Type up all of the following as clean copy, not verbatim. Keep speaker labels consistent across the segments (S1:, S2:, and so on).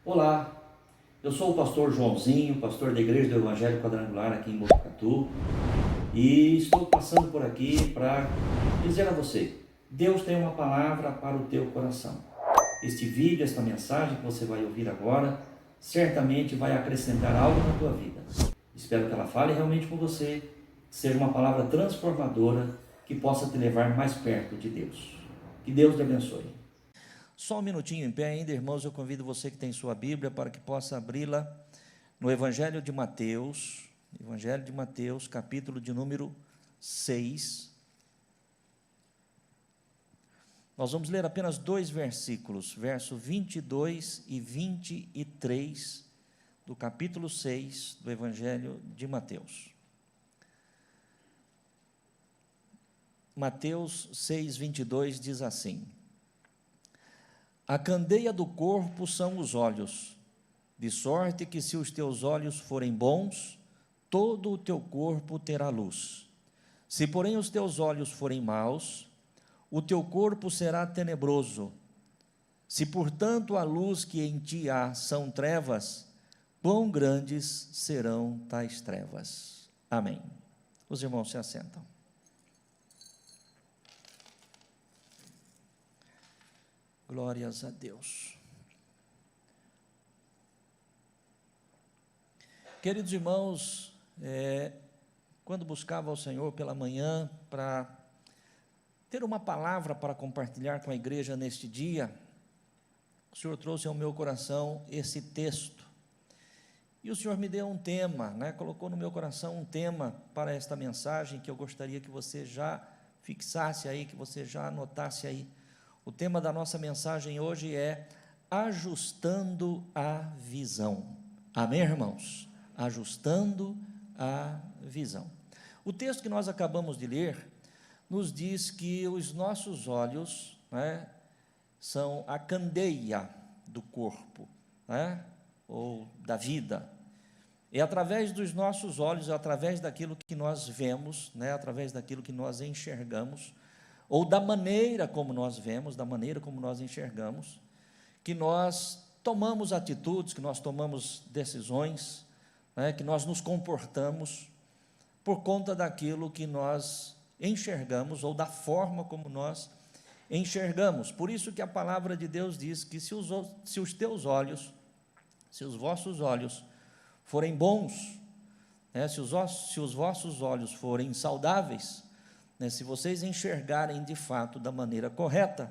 S1: Olá, eu sou o pastor Joãozinho, pastor da Igreja do Evangelho Quadrangular aqui em Botucatu, e estou passando por aqui para dizer a você: Deus tem uma palavra para o teu coração. Este vídeo, esta mensagem que você vai ouvir agora, certamente vai acrescentar algo na tua vida. Espero que ela fale realmente com você, seja uma palavra transformadora que possa te levar mais perto de Deus. Que Deus te abençoe. Só um minutinho em pé ainda, irmãos, eu convido você que tem sua Bíblia para que possa abri-la no Evangelho de Mateus, capítulo de número 6. Nós vamos ler apenas 2 versículos, verso 22 e 23 do capítulo 6 do Evangelho de Mateus. Mateus 6, 22 diz assim: a candeia do corpo são os olhos, de sorte que se os teus olhos forem bons, todo o teu corpo terá luz. Se, porém, os teus olhos forem maus, o teu corpo será tenebroso. Se, portanto, a luz que em ti há são trevas, quão grandes serão tais trevas. Amém. Os irmãos se assentam. Glórias a Deus. Queridos irmãos, quando buscava o Senhor pela manhã para ter uma palavra para compartilhar com a igreja neste dia, o Senhor trouxe ao meu coração esse texto. E o Senhor me deu um tema, colocou no meu coração um tema para esta mensagem que eu gostaria que você já fixasse aí, que você já anotasse aí. O tema da nossa mensagem hoje é ajustando a visão. Amém, irmãos? Ajustando a visão. O texto que nós acabamos de ler nos diz que os nossos olhos, são a candeia do corpo, ou da vida. É através dos nossos olhos, é através daquilo que nós vemos, através daquilo que nós enxergamos, ou da maneira como nós vemos, da maneira como nós enxergamos, que nós tomamos atitudes, que nós tomamos decisões, que nós nos comportamos por conta daquilo que nós enxergamos, ou da forma como nós enxergamos. Por isso que a palavra de Deus diz que se os vossos olhos forem bons, se os vossos olhos forem saudáveis, se vocês enxergarem de fato da maneira correta,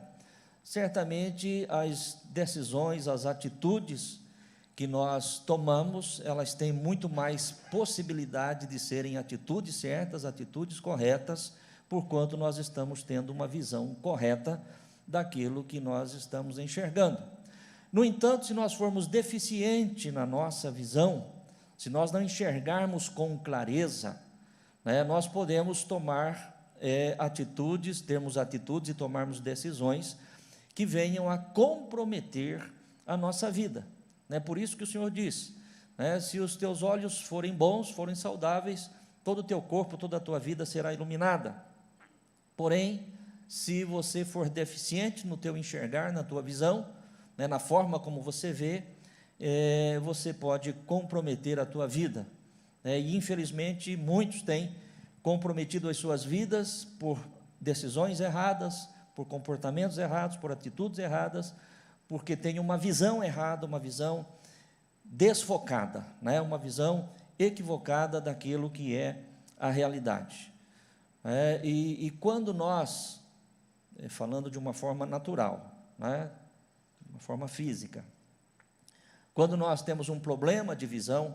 S1: certamente as decisões, as atitudes que nós tomamos, elas têm muito mais possibilidade de serem atitudes certas, atitudes corretas, porquanto nós estamos tendo uma visão correta daquilo que nós estamos enxergando. No entanto, se nós formos deficientes na nossa visão, se nós não enxergarmos com clareza, nós podemos tomar termos atitudes e tomarmos decisões que venham a comprometer a nossa vida. Por isso que o Senhor diz, se os teus olhos forem bons, forem saudáveis, todo o teu corpo, toda a tua vida será iluminada. Porém, se você for deficiente no teu enxergar, na tua visão, na forma como você vê, você pode comprometer a tua vida. E infelizmente muitos têm comprometido as suas vidas por decisões erradas, por comportamentos errados, por atitudes erradas, porque tem uma visão errada, uma visão desfocada, uma visão equivocada daquilo que é a realidade. E quando nós, falando de uma forma natural, uma forma física, quando nós temos um problema de visão,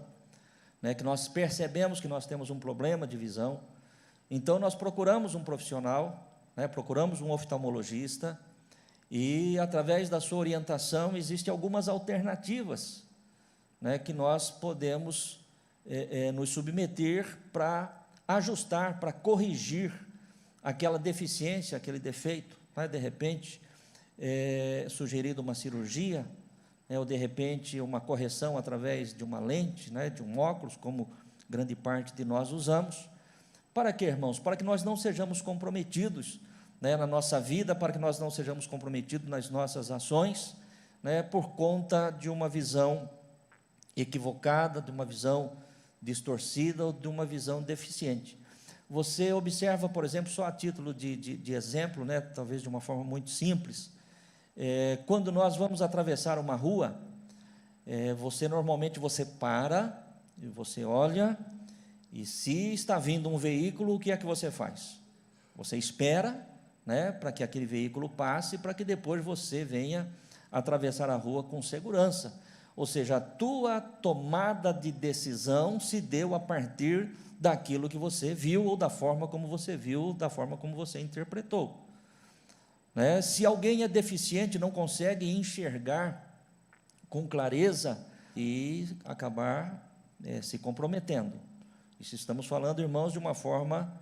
S1: que nós percebemos que nós temos um problema de visão, então nós procuramos um profissional, procuramos um oftalmologista, e através da sua orientação existem algumas alternativas, que nós podemos nos submeter para ajustar, para corrigir aquela deficiência, aquele defeito, de repente sugerido uma cirurgia, ou de repente uma correção através de uma lente, de um óculos, como grande parte de nós usamos. Para quê, irmãos? Para que nós não sejamos comprometidos na nossa vida, para que nós não sejamos comprometidos nas nossas ações, né, por conta de uma visão equivocada, de uma visão distorcida ou de uma visão deficiente. Você observa, por exemplo, só a título de exemplo, né, talvez de uma forma muito simples, quando nós vamos atravessar uma rua, normalmente você para, e você olha, e se está vindo um veículo, o que é que você faz? Você espera, né, para que aquele veículo passe, para que depois você venha atravessar a rua com segurança. Ou seja, a tua tomada de decisão se deu a partir daquilo que você viu, ou da forma como você viu, da forma como você interpretou. Né? Se alguém é deficiente, não consegue enxergar com clareza e acabar se comprometendo. Isso estamos falando, irmãos, de uma forma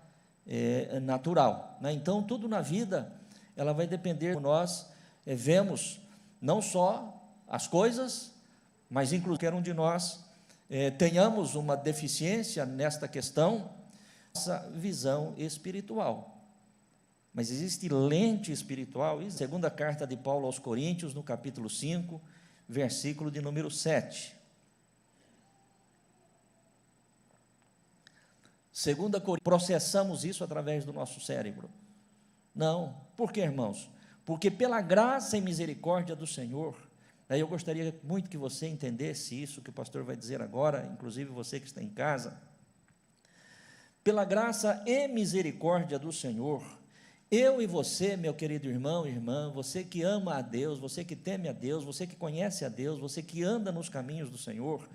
S1: natural. Né? Então, tudo na vida, ela vai depender, nós vemos não só as coisas, mas inclusive qualquer um de nós tenhamos uma deficiência nesta questão, essa visão espiritual. Mas existe lente espiritual, e segunda carta de Paulo aos Coríntios, no capítulo 5, versículo de número 7. Segunda Coríntios, processamos isso através do nosso cérebro? Não. Por quê, irmãos? Porque pela graça e misericórdia do Senhor, eu gostaria muito que você entendesse isso que o pastor vai dizer agora, inclusive você que está em casa. Pela graça e misericórdia do Senhor, eu e você, meu querido irmão e irmã, você que ama a Deus, você que teme a Deus, você que conhece a Deus, você que anda nos caminhos do Senhor,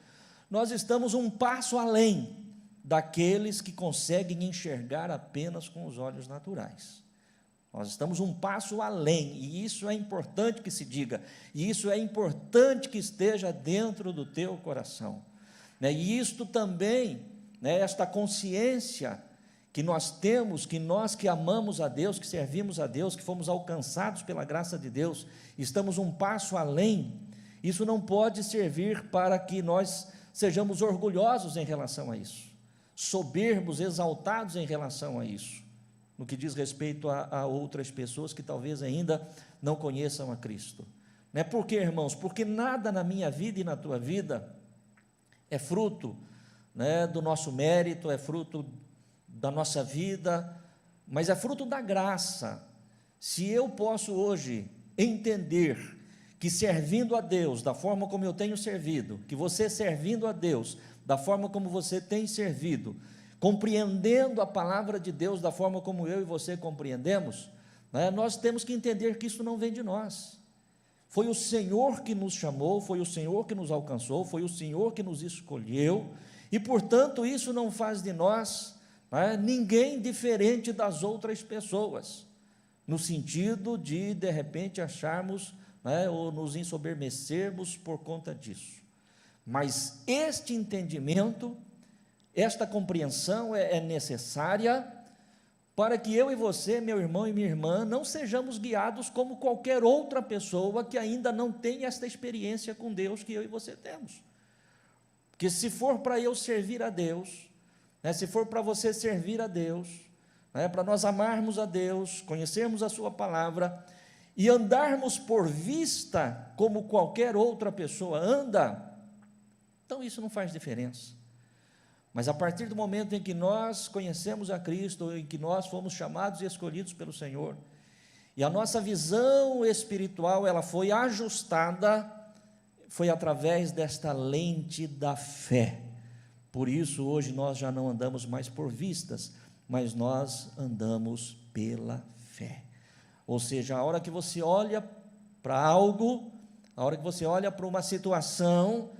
S1: nós estamos um passo além daqueles que conseguem enxergar apenas com os olhos naturais. Nós estamos um passo além, e isso é importante que se diga, e isso é importante que esteja dentro do teu coração. E isto também, esta consciência que nós temos, que nós que amamos a Deus, que servimos a Deus, que fomos alcançados pela graça de Deus, estamos um passo além, isso não pode servir para que nós sejamos orgulhosos em relação a isso, soberbos, exaltados em relação a isso, no que diz respeito a outras pessoas que talvez ainda não conheçam a Cristo. Por quê, irmãos? Porque nada na minha vida e na tua vida é fruto do nosso mérito, é fruto da nossa vida, mas é fruto da graça. Se eu posso hoje entender que servindo a Deus, da forma como eu tenho servido, que você servindo a Deus, da forma como você tem servido, compreendendo a palavra de Deus da forma como eu e você compreendemos, nós temos que entender que isso não vem de nós. Foi o Senhor que nos chamou, foi o Senhor que nos alcançou, foi o Senhor que nos escolheu, e portanto isso não faz de nós ninguém diferente das outras pessoas, no sentido de repente acharmos ou nos ensoberbecermos por conta disso. Mas este entendimento, esta compreensão é necessária para que eu e você, meu irmão e minha irmã, não sejamos guiados como qualquer outra pessoa que ainda não tem esta experiência com Deus que eu e você temos. Porque se for para eu servir a Deus, se for para você servir a Deus, para nós amarmos a Deus, conhecermos a sua palavra e andarmos por vista como qualquer outra pessoa anda, então isso não faz diferença. Mas a partir do momento em que nós conhecemos a Cristo, em que nós fomos chamados e escolhidos pelo Senhor, e a nossa visão espiritual ela foi ajustada, foi através desta lente da fé. Por isso hoje nós já não andamos mais por vistas, mas nós andamos pela fé. Ou seja, a hora que você olha para algo, a hora que você olha para uma situação,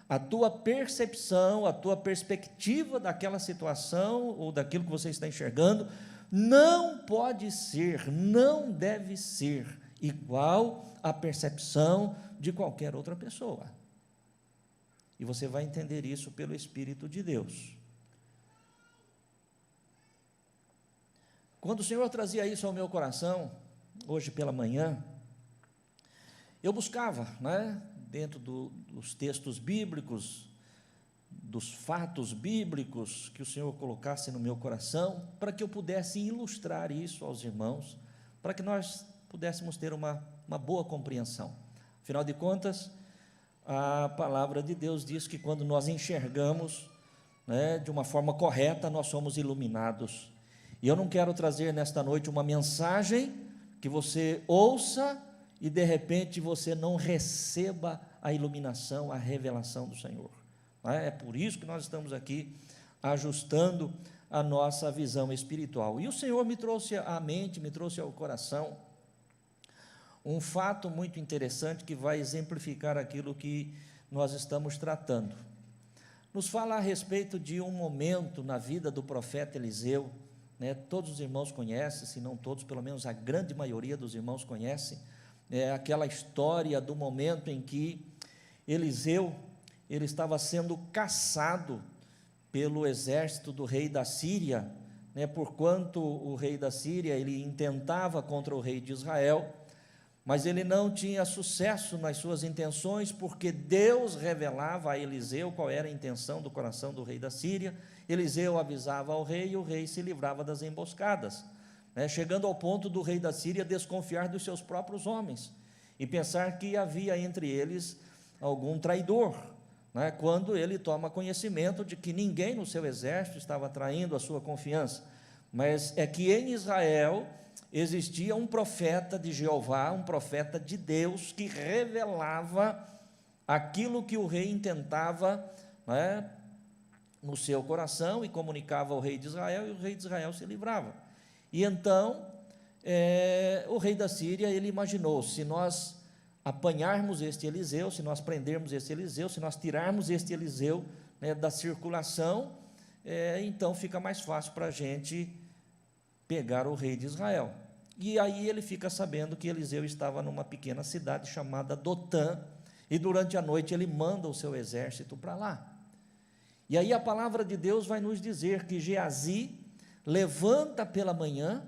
S1: a tua percepção, a tua perspectiva daquela situação ou daquilo que você está enxergando, não pode ser, não deve ser igual à percepção de qualquer outra pessoa. E você vai entender isso pelo Espírito de Deus. Quando o Senhor trazia isso ao meu coração, hoje pela manhã, eu buscava, dentro dos textos bíblicos, dos fatos bíblicos que o Senhor colocasse no meu coração, para que eu pudesse ilustrar isso aos irmãos, para que nós pudéssemos ter uma boa compreensão. Afinal de contas, a palavra de Deus diz que quando nós enxergamos, né, de uma forma correta, nós somos iluminados. E eu não quero trazer nesta noite uma mensagem que você ouça e de repente você não receba a iluminação, a revelação do Senhor. É por isso que nós estamos aqui ajustando a nossa visão espiritual. E o Senhor me trouxe à mente, me trouxe ao coração um fato muito interessante que vai exemplificar aquilo que nós estamos tratando. Nos fala a respeito de um momento na vida do profeta Eliseu, né? Todos os irmãos conhecem, se não todos, pelo menos a grande maioria dos irmãos conhecem, aquela história do momento em que Eliseu, ele estava sendo caçado pelo exército do rei da Síria, né? Porquanto o rei da Síria, ele intentava contra o rei de Israel, mas ele não tinha sucesso nas suas intenções, porque Deus revelava a Eliseu qual era a intenção do coração do rei da Síria. Eliseu avisava ao rei e o rei se livrava das emboscadas, né? Chegando ao ponto do rei da Síria desconfiar dos seus próprios homens e pensar que havia entre eles algum traidor, né? Quando ele toma conhecimento de que ninguém no seu exército estava traindo a sua confiança, mas é que em Israel existia um profeta de Jeová, um profeta de Deus, que revelava aquilo que o rei intentava, né, no seu coração, e comunicava ao rei de Israel, e o rei de Israel se livrava. E então, o rei da Síria, ele imaginou, se nós apanharmos este Eliseu, se nós prendermos este Eliseu, se nós tirarmos este Eliseu, né, da circulação, então fica mais fácil para a gente pegar o rei de Israel. E aí ele fica sabendo que Eliseu estava numa pequena cidade chamada Dotã, e durante a noite ele manda o seu exército para lá. E aí a palavra de Deus vai nos dizer que Geazi levanta pela manhã,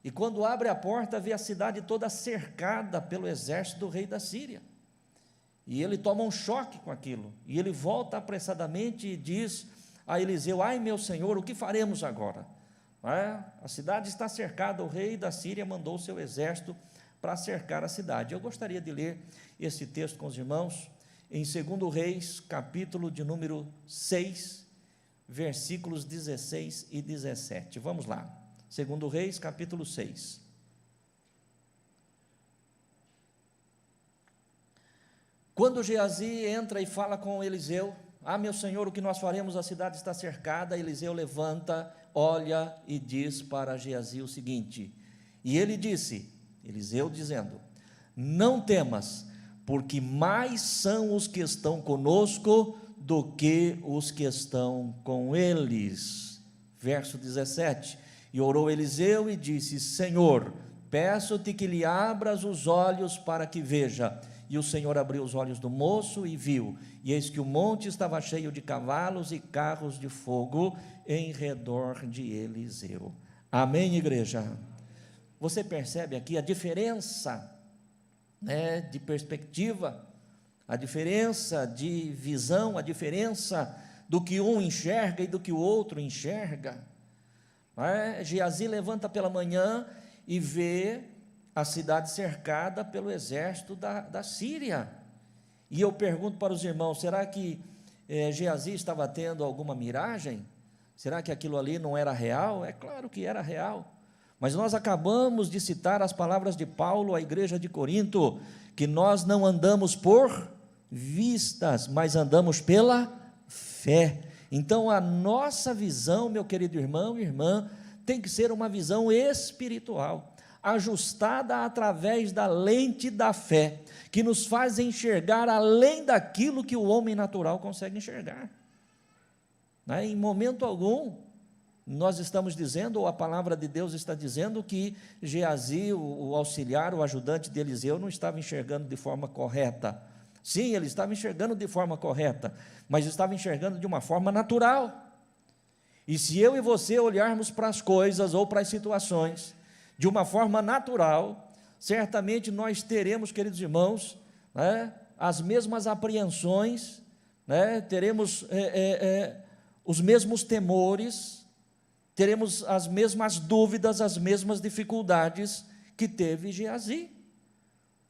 S1: e quando abre a porta, vê a cidade toda cercada pelo exército do rei da Síria. E ele toma um choque com aquilo, e ele volta apressadamente e diz a Eliseu: ai meu senhor, o que faremos agora? A cidade está cercada, o rei da Síria mandou o seu exército para cercar a cidade. Eu gostaria de ler esse texto com os irmãos, em 2 Reis, capítulo de número 6, versículos 16 e 17. Vamos lá, 2 Reis, capítulo 6. Quando Geazi entra e fala com Eliseu: ah, meu senhor, o que nós faremos? A cidade está cercada. Eliseu levanta, olha e diz para Geazi o seguinte, e ele disse, Eliseu dizendo: não temas, porque mais são os que estão conosco do que os que estão com eles. Verso 17, e orou Eliseu e disse: Senhor, peço-te que lhe abras os olhos para que veja. E o Senhor abriu os olhos do moço e viu, e eis que o monte estava cheio de cavalos e carros de fogo em redor de Eliseu. Amém, igreja? Você percebe aqui a diferença, né, de perspectiva, a diferença de visão, a diferença do que um enxerga e do que o outro enxerga. Geazi levanta pela manhã e vê a cidade cercada pelo exército da Síria. E eu pergunto para os irmãos: será que Geazi estava tendo alguma miragem? Será que aquilo ali não era real? É claro que era real. Mas nós acabamos de citar as palavras de Paulo à igreja de Corinto, que nós não andamos por vistas, mas andamos pela fé. Então a nossa visão, meu querido irmão e irmã, tem que ser uma visão espiritual, ajustada através da lente da fé, que nos faz enxergar além daquilo que o homem natural consegue enxergar. Em momento algum nós estamos dizendo, ou a palavra de Deus está dizendo, que Geazi, o auxiliar, o ajudante de Eliseu, não estava enxergando de forma correta. Sim, ele estava enxergando de forma correta, mas estava enxergando de uma forma natural. E se eu e você olharmos para as coisas ou para as situações de uma forma natural, certamente nós teremos, queridos irmãos, as mesmas apreensões, teremos os mesmos temores, teremos as mesmas dúvidas, as mesmas dificuldades que teve Geazi.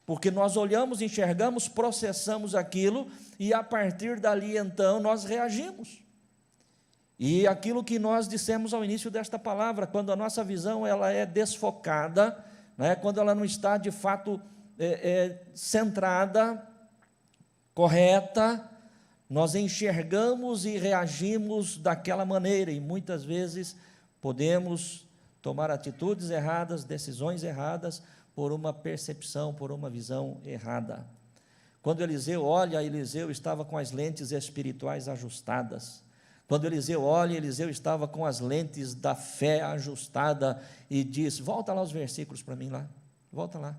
S1: porque nós olhamos, enxergamos, processamos aquilo, e a partir dali, então, nós reagimos. E aquilo que nós dissemos ao início desta palavra, quando a nossa visão ela é desfocada, né, quando ela não está, de fato, centrada, correta, nós enxergamos e reagimos daquela maneira, e muitas vezes podemos tomar atitudes erradas, decisões erradas, por uma percepção, por uma visão errada. Quando Eliseu olha, Eliseu estava com as lentes espirituais ajustadas. Quando Eliseu olha, Eliseu estava com as lentes da fé ajustada e diz, volta lá os versículos para mim lá, volta lá.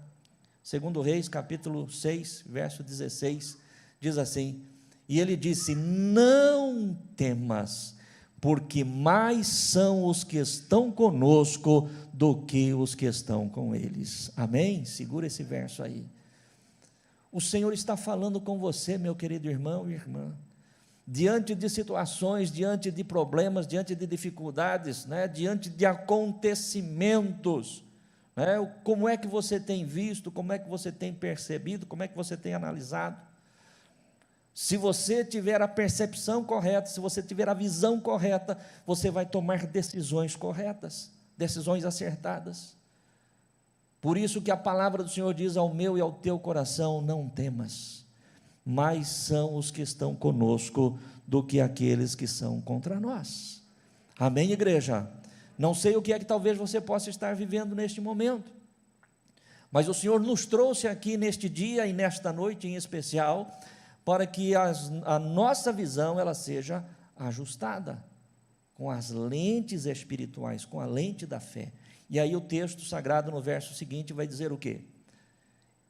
S1: 2 Reis, capítulo 6, verso 16, diz assim, e ele disse, não temas, porque mais são os que estão conosco do que os que estão com eles. Amém? Segura esse verso aí. O Senhor está falando com você, meu querido irmão e irmã, diante de situações, diante de problemas, diante de dificuldades, né, diante de acontecimentos, né, como é que você tem visto, como é que você tem percebido, como é que você tem analisado? Se você tiver a percepção correta, se você tiver a visão correta, você vai tomar decisões corretas, decisões acertadas. Por isso que a palavra do Senhor diz ao meu e ao teu coração, não temas, mais são os que estão conosco do que aqueles que são contra nós. Amém, igreja? Não sei o que é que talvez você possa estar vivendo neste momento, mas o Senhor nos trouxe aqui neste dia e nesta noite em especial, para que a nossa visão ela seja ajustada, com as lentes espirituais, com a lente da fé. E aí o texto sagrado no verso seguinte vai dizer o quê?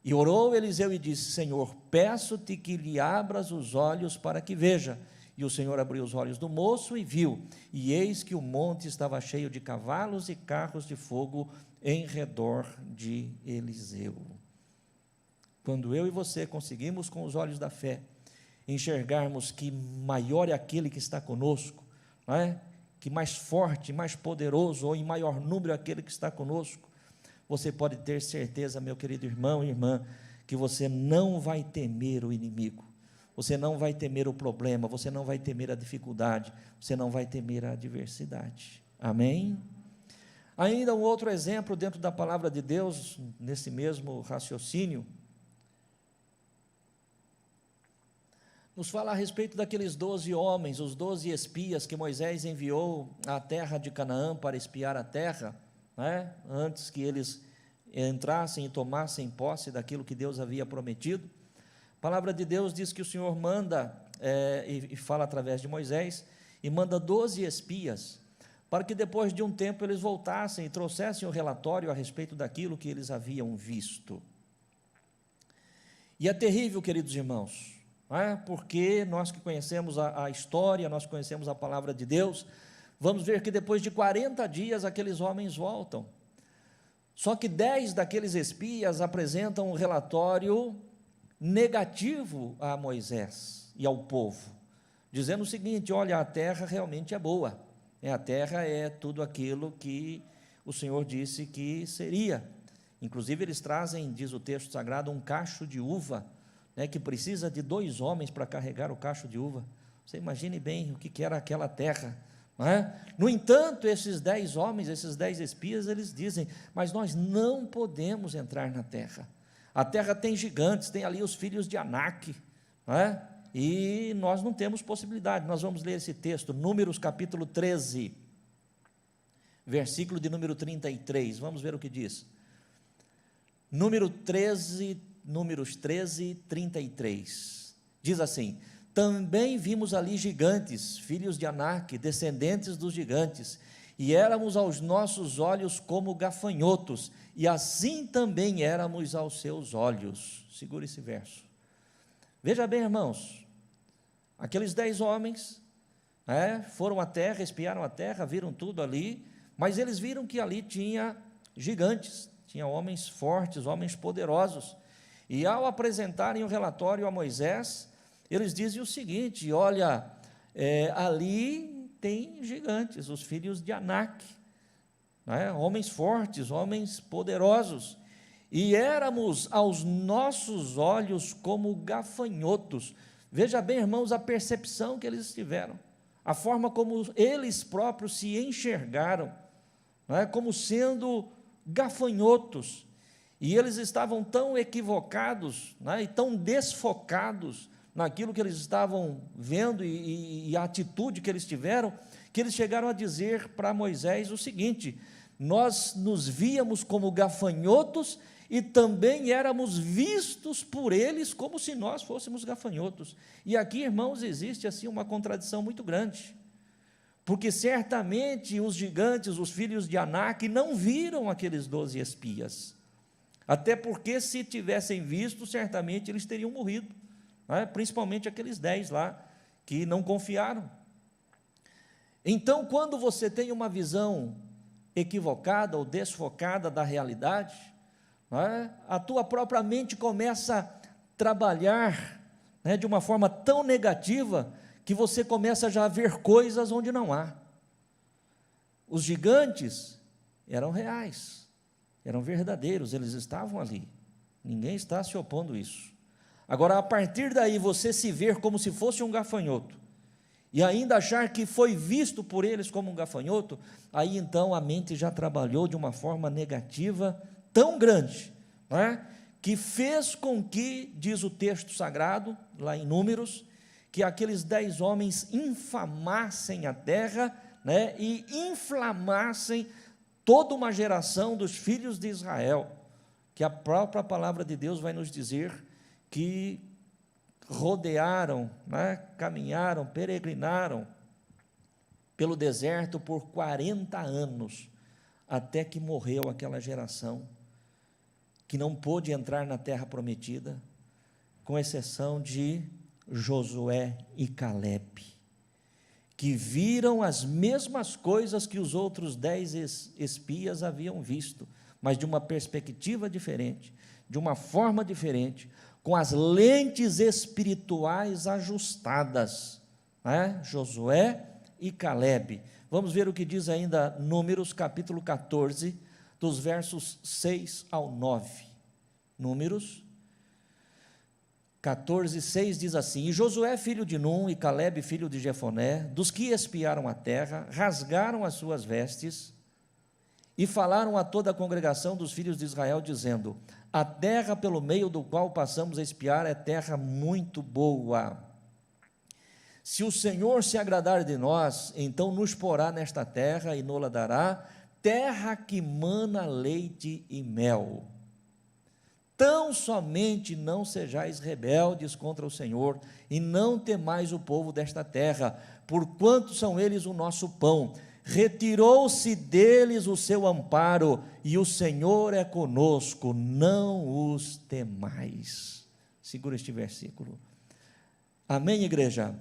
S1: E orou Eliseu e disse, Senhor, peço-te que lhe abras os olhos para que veja. E o Senhor abriu os olhos do moço e viu, e eis que o monte estava cheio de cavalos e carros de fogo em redor de Eliseu. Quando eu e você conseguimos com os olhos da fé, enxergarmos que maior é aquele que está conosco, não é? Que mais forte, mais poderoso, ou em maior número é aquele que está conosco, você pode ter certeza, meu querido irmão e irmã, que você não vai temer o inimigo, você não vai temer o problema, você não vai temer a dificuldade, você não vai temer a adversidade. Amém? Ainda um outro exemplo dentro da palavra de Deus, nesse mesmo raciocínio, nos fala a respeito daqueles 12 homens, os 12 espias que Moisés enviou à terra de Canaã para espiar a terra, né, antes que eles entrassem e tomassem posse daquilo que Deus havia prometido. A palavra de Deus diz que o Senhor manda, e fala através de Moisés, e manda 12 espias, para que depois de um tempo eles voltassem e trouxessem o relatório a respeito daquilo que eles haviam visto. E é terrível, queridos irmãos, porque nós que conhecemos a história, nós conhecemos a palavra de Deus, vamos ver que depois de 40 dias aqueles homens voltam, só que 10 daqueles espias apresentam um relatório negativo a Moisés e ao povo, dizendo o seguinte, olha, a terra realmente é boa, a terra é tudo aquilo que o Senhor disse que seria, inclusive eles trazem, diz o texto sagrado, um cacho de uva, que precisa de 2 homens para carregar o cacho de uva. Você imagine bem o que era aquela terra, não é? No entanto, esses 10 homens, esses 10 espias, eles dizem, mas nós não podemos entrar na terra, a terra tem gigantes, tem ali os filhos de Anak, não é? E nós não temos possibilidade. Nós vamos ler esse texto, Números capítulo 13, versículo de número 33, vamos ver o que diz. Números 13, 33, diz assim, também vimos ali gigantes, filhos de Anak, descendentes dos gigantes, e éramos aos nossos olhos como gafanhotos, e assim também éramos aos seus olhos. Segura esse verso. Veja bem, irmãos, aqueles 10 homens, foram à terra, espiaram a terra, viram tudo ali, mas eles viram que ali tinha gigantes, tinha homens fortes, homens poderosos, e ao apresentarem o relatório a Moisés, eles dizem o seguinte, olha, ali tem gigantes, os filhos de Anak, homens fortes, homens poderosos, e éramos aos nossos olhos como gafanhotos. Veja bem, irmãos, a percepção que eles tiveram, a forma como eles próprios se enxergaram, não é? Como sendo gafanhotos, e eles estavam tão equivocados, não é? E tão desfocados naquilo que eles estavam vendo e a atitude que eles tiveram, que eles chegaram a dizer para Moisés o seguinte: nós nos víamos como gafanhotos e também éramos vistos por eles como se nós fôssemos gafanhotos. E aqui, irmãos, existe assim uma contradição muito grande, porque certamente os gigantes, os filhos de Anak, não viram aqueles 12 espias, até porque se tivessem visto, certamente eles teriam morrido, não é? Principalmente aqueles 10 lá, que não confiaram. Então, quando você tem uma visão equivocada ou desfocada da realidade, não é? A tua própria mente começa a trabalhar, né, de uma forma tão negativa, que você começa já a ver coisas onde não há. Os gigantes eram reais, eram verdadeiros, eles estavam ali, ninguém está se opondo a isso. Agora, a partir daí, você se ver como se fosse um gafanhoto, e ainda achar que foi visto por eles como um gafanhoto, aí então a mente já trabalhou de uma forma negativa, tão grande, não é? Que fez com que, diz o texto sagrado, lá em Números, que aqueles 10 homens infamassem a terra, né, e inflamassem toda uma geração dos filhos de Israel, que a própria palavra de Deus vai nos dizer que rodearam, né, caminharam, peregrinaram pelo deserto por 40 anos, até que morreu aquela geração, que não pôde entrar na terra prometida, com exceção de Josué e Calebe, que viram as mesmas coisas que os outros 10 espias haviam visto, mas de uma perspectiva diferente, de uma forma diferente, com as lentes espirituais ajustadas, né? Josué e Calebe. Vamos ver o que diz ainda Números, capítulo 14, dos versos 6 ao 9. Números 14, 6 diz assim: E Josué, filho de Num, e Calebe, filho de Jefoné, dos que espiaram a terra, rasgaram as suas vestes e falaram a toda a congregação dos filhos de Israel, dizendo: a terra pelo meio do qual passamos a espiar é terra muito boa. Se o Senhor se agradar de nós, então nos porá nesta terra e nos-la dará, terra que mana leite e mel. Tão somente não sejais rebeldes contra o Senhor, e não temais o povo desta terra, porquanto são eles o nosso pão. Retirou-se deles o seu amparo, e o Senhor é conosco, não os temais. Segura este versículo. Amém, igreja?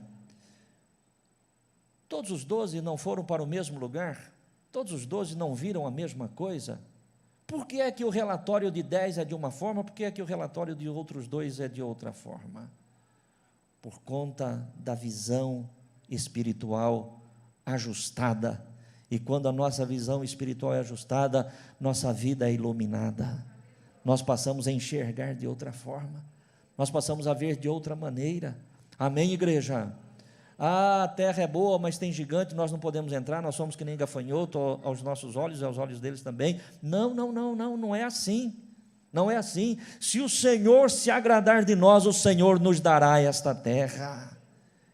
S1: Todos os 12 não foram para o mesmo lugar? Todos os 12 não viram a mesma coisa? Por que é que o relatório de 10 é de uma forma, por que é que o relatório de outros 2 é de outra forma? Por conta da visão espiritual ajustada. E quando a nossa visão espiritual é ajustada, nossa vida é iluminada. Nós passamos a enxergar de outra forma. Nós passamos a ver de outra maneira. Amém, igreja? Ah, a terra é boa, mas tem gigante, nós não podemos entrar, nós somos que nem gafanhoto aos nossos olhos e aos olhos deles também. Não é assim. Não é assim. Se o Senhor se agradar de nós, o Senhor nos dará esta terra.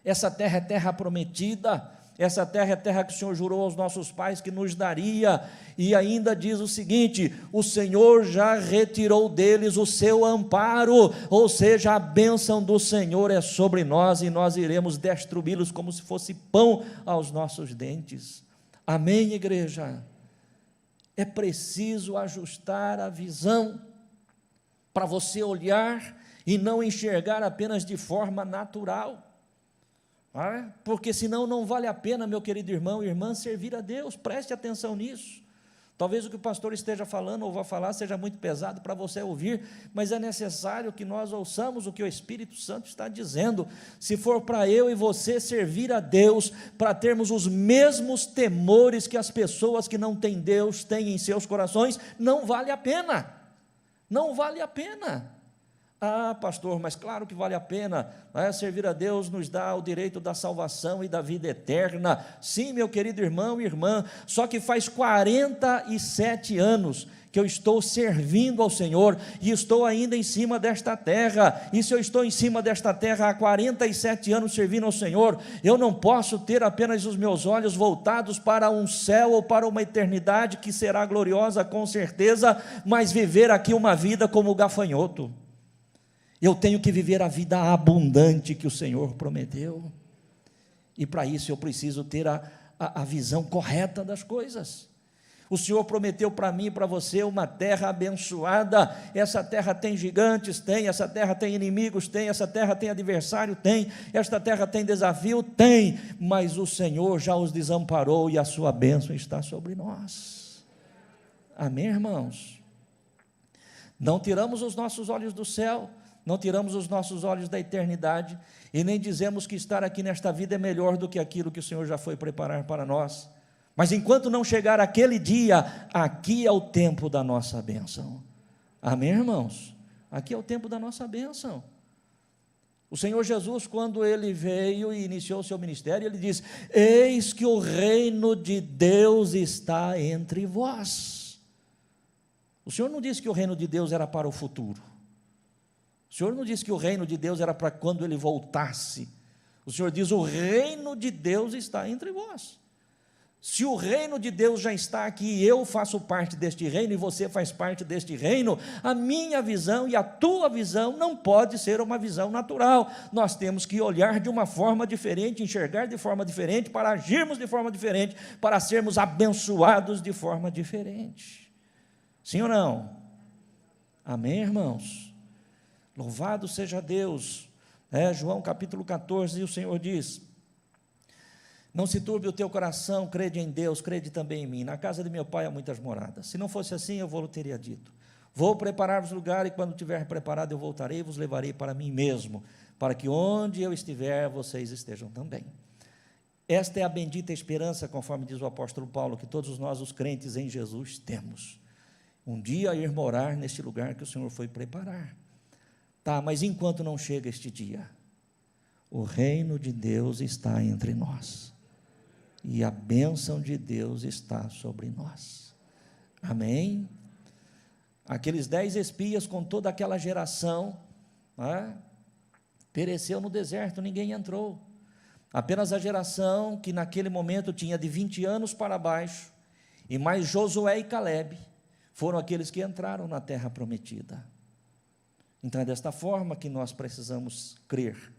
S1: Essa terra é terra prometida. Essa terra é terra que o Senhor jurou aos nossos pais que nos daria, e ainda diz o seguinte: o Senhor já retirou deles o seu amparo, ou seja, a bênção do Senhor é sobre nós, e nós iremos destruí-los como se fosse pão aos nossos dentes. Amém, igreja? É preciso ajustar a visão, para você olhar e não enxergar apenas de forma natural. Porque senão não vale a pena, meu querido irmão e irmã, servir a Deus. Preste atenção nisso. Talvez o que o pastor esteja falando ou vá falar seja muito pesado para você ouvir, mas é necessário que nós ouçamos o que o Espírito Santo está dizendo. Se for para eu e você servir a Deus, para termos os mesmos temores que as pessoas que não têm Deus têm em seus corações, não vale a pena. Não vale a pena. Ah, pastor, mas claro que vale a pena, servir a Deus nos dá o direito da salvação e da vida eterna. Sim, meu querido irmão e irmã, só que faz 47 anos que eu estou servindo ao Senhor, e estou ainda em cima desta terra, e se eu estou em cima desta terra há 47 anos servindo ao Senhor, eu não posso ter apenas os meus olhos voltados para um céu, ou para uma eternidade que será gloriosa com certeza, mas viver aqui uma vida como gafanhoto. Eu tenho que viver a vida abundante que o Senhor prometeu, e para isso eu preciso ter a visão correta das coisas. O Senhor prometeu para mim e para você uma terra abençoada. Essa terra tem gigantes? Tem. Essa terra tem inimigos? Tem. Essa terra tem adversário? Tem. Esta terra tem desafio? Tem. Mas o Senhor já os desamparou e a sua bênção está sobre nós. Amém, irmãos? Não tiramos os nossos olhos do céu, não tiramos os nossos olhos da eternidade, e nem dizemos que estar aqui nesta vida é melhor do que aquilo que o Senhor já foi preparar para nós. Mas enquanto não chegar aquele dia, aqui é o tempo da nossa bênção. Amém, irmãos? Aqui é o tempo da nossa bênção. O Senhor Jesus, quando Ele veio e iniciou o seu ministério, Ele disse: eis que o reino de Deus está entre vós. O Senhor não disse que o reino de Deus era para o futuro. O Senhor não disse que o reino de Deus era para quando Ele voltasse. O Senhor diz: o reino de Deus está entre vós. Se o reino de Deus já está aqui, e eu faço parte deste reino, e você faz parte deste reino, a minha visão e a tua visão não pode ser uma visão natural. Nós temos que olhar de uma forma diferente, enxergar de forma diferente, para agirmos de forma diferente, para sermos abençoados de forma diferente. Sim ou não? Amém, irmãos? Louvado seja Deus. João capítulo 14, o Senhor diz: não se turbe o teu coração, crede em Deus, crede também em mim. Na casa de meu pai há muitas moradas. Se não fosse assim, eu vou teria dito: vou preparar-vos lugar, e quando tiver preparado, eu voltarei e vos levarei para mim mesmo, para que onde eu estiver, vocês estejam também. Esta é a bendita esperança, conforme diz o apóstolo Paulo, que todos nós, os crentes em Jesus, temos. Um dia ir morar neste lugar que o Senhor foi preparar. Tá, mas enquanto não chega este dia, o reino de Deus está entre nós. E a bênção de Deus está sobre nós. Amém? Aqueles 10 espias com toda aquela geração, pereceu no deserto, ninguém entrou. Apenas a geração que naquele momento tinha de 20 anos para baixo, e mais Josué e Calebe, foram aqueles que entraram na terra prometida. Então é desta forma que nós precisamos crer,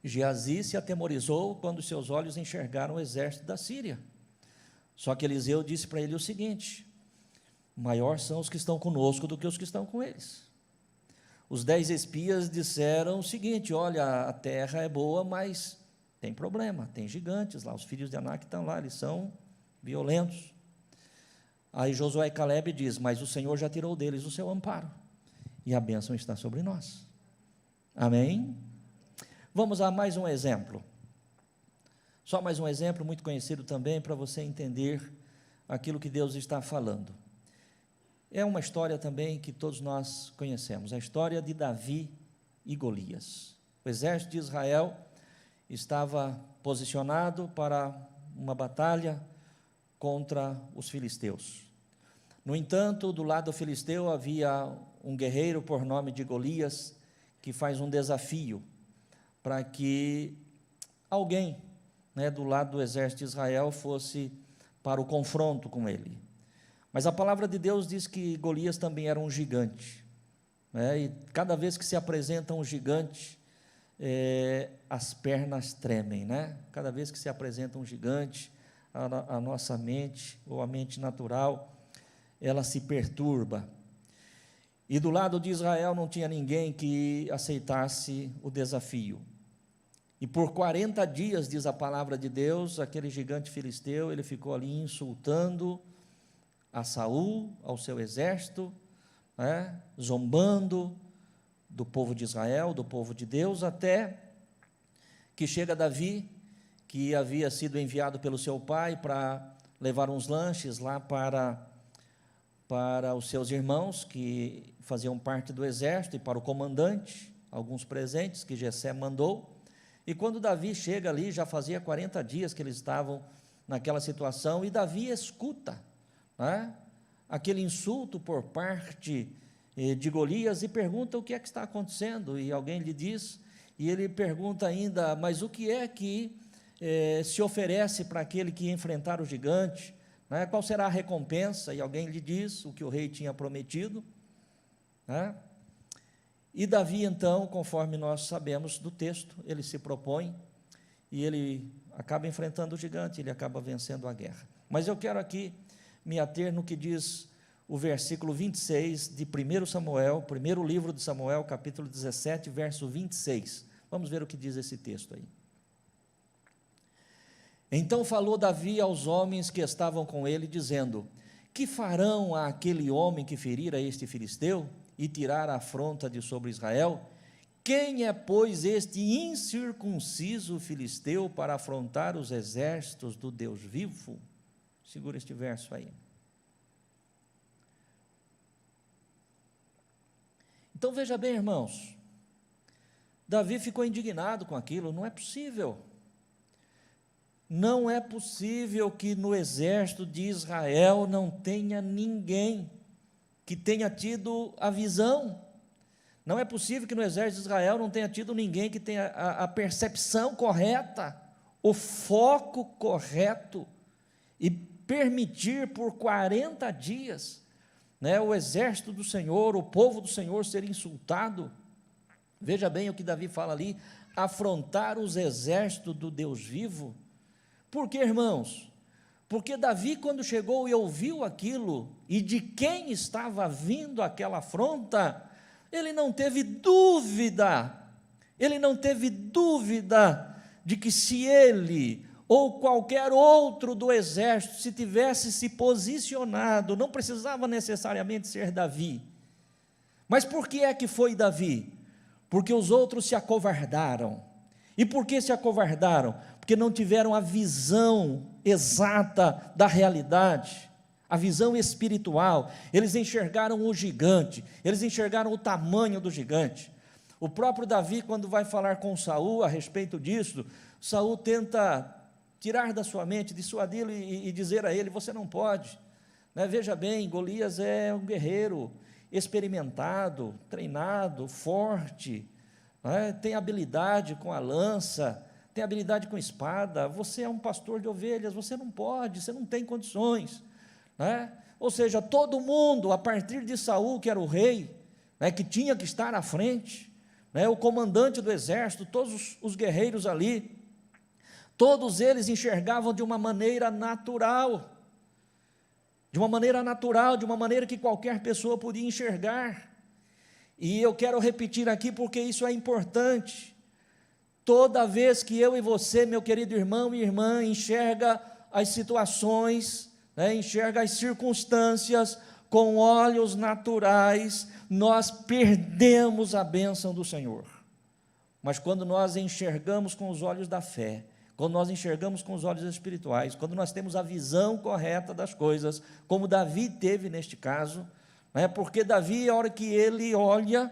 S1: Geazi se atemorizou quando seus olhos enxergaram o exército da Síria. Só que Eliseu disse para ele o seguinte: maior são os que estão conosco do que os que estão com eles. Os 10 espias disseram o seguinte: olha, a terra é boa, mas tem problema, tem gigantes lá, os filhos de Anak estão lá, eles são violentos. Aí Josué e Calebe diz: mas o Senhor já tirou deles o seu amparo, e a bênção está sobre nós. Amém? Vamos a mais um exemplo. Só mais um exemplo muito conhecido também, para você entender aquilo que Deus está falando. É uma história também que todos nós conhecemos, a história de Davi e Golias. O exército de Israel estava posicionado para uma batalha contra os filisteus. No entanto, do lado filisteu havia um guerreiro por nome de Golias, que faz um desafio para que alguém, do lado do exército de Israel fosse para o confronto com ele. Mas a palavra de Deus diz que Golias também era um gigante, e cada vez que se apresenta um gigante, as pernas tremem, Cada vez que se apresenta um gigante, a nossa mente, ou a mente natural, ela se perturba. E do lado de Israel não tinha ninguém que aceitasse o desafio. E por 40 dias, diz a palavra de Deus, aquele gigante filisteu, ele ficou ali insultando a Saul, ao seu exército, zombando do povo de Israel, do povo de Deus, até que chega Davi, que havia sido enviado pelo seu pai para levar uns lanches lá para os seus irmãos que faziam parte do exército e para o comandante, alguns presentes que Jessé mandou. E quando Davi chega ali, já fazia 40 dias que eles estavam naquela situação, e Davi escuta, né, aquele insulto por parte de Golias e pergunta o que é que está acontecendo, e alguém lhe diz, e ele pergunta ainda, mas o que é que se oferece para aquele que enfrentar o gigante, né? Qual será a recompensa? E alguém lhe diz o que o rei tinha prometido, né? E Davi, então, conforme nós sabemos do texto, ele se propõe e ele acaba enfrentando o gigante, ele acaba vencendo a guerra. Mas eu quero aqui me ater no que diz o versículo 26 de 1 Samuel, primeiro livro de Samuel, capítulo 17, verso 26. Vamos ver o que diz esse texto aí. Então falou Davi aos homens que estavam com ele, dizendo: que farão a aquele homem que ferir a este filisteu e tirar a afronta de sobre Israel? Quem é, pois, este incircunciso filisteu para afrontar os exércitos do Deus vivo? Segura este verso aí. Então veja bem, irmãos, Davi ficou indignado com aquilo. Não é possível. Não é possível que no exército de Israel não tenha ninguém que tenha tido a visão. Não é possível que no exército de Israel não tenha tido ninguém que tenha a percepção correta, o foco correto, e permitir por 40 dias, né, o exército do Senhor, o povo do Senhor ser insultado. Veja bem o que Davi fala ali: afrontar os exércitos do Deus vivo. Por que, irmãos? Porque Davi, quando chegou e ouviu aquilo, e de quem estava vindo aquela afronta, ele não teve dúvida de que se ele ou qualquer outro do exército se tivesse se posicionado, não precisava necessariamente ser Davi. Mas por que é que foi Davi? Porque os outros se acovardaram. E por que se acovardaram? Porque não tiveram a visão exata da realidade, a visão espiritual. Eles enxergaram o gigante, eles enxergaram o tamanho do gigante. O próprio Davi, quando vai falar com Saul a respeito disso, Saul tenta tirar da sua mente, dissuadi-lo e dizer a ele: você não pode, né? Veja bem, Golias é um guerreiro experimentado, treinado, forte, né? Tem habilidade com a lança, tem habilidade com espada. Você é um pastor de ovelhas, você não pode, você não tem condições, né? Ou seja, todo mundo, a partir de Saul, que era o rei, né, que tinha que estar à frente, né, o comandante do exército, todos os guerreiros ali, todos eles enxergavam de uma maneira natural, de uma maneira que qualquer pessoa podia enxergar. E eu quero repetir aqui porque isso é importante. Toda vez que eu e você, meu querido irmão e irmã, enxerga as situações, né, enxerga as circunstâncias com olhos naturais, nós perdemos a bênção do Senhor. Mas quando nós enxergamos com os olhos da fé, quando nós enxergamos com os olhos espirituais, quando nós temos a visão correta das coisas, como Davi teve neste caso, né, porque Davi, a hora que ele olha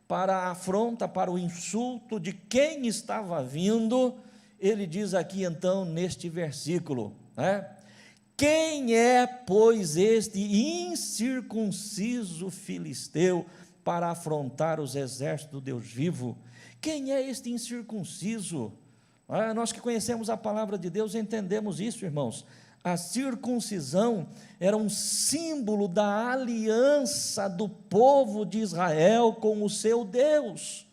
S1: para a afronta, para o insulto de quem estava vindo, ele diz aqui então neste versículo, né, quem é, pois, este incircunciso filisteu para afrontar os exércitos do Deus vivo? Quem é este incircunciso? Nós que conhecemos a palavra de Deus entendemos isso, irmãos. A circuncisão era um símbolo da aliança do povo de Israel com o seu Deus.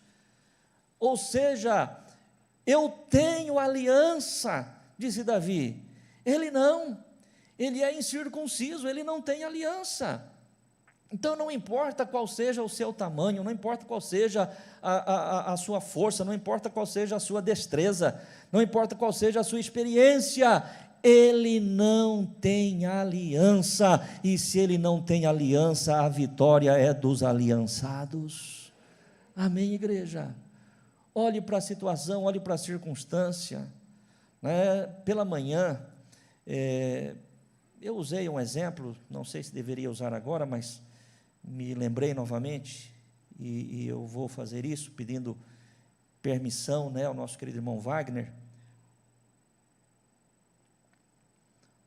S1: Ou seja, eu tenho aliança, disse Davi. Ele não, ele é incircunciso, ele não tem aliança. Então não importa qual seja o seu tamanho, não importa qual seja a sua força, não importa qual seja a sua destreza, não importa qual seja a sua experiência, ele não tem aliança, e se ele não tem aliança, a vitória é dos aliançados. Amém, igreja? Olhe para a situação, olhe para a circunstância, né? Pela manhã, Eu usei um exemplo, não sei se deveria usar agora, mas me lembrei novamente, e eu vou fazer isso, pedindo permissão, né, ao nosso querido irmão Wagner.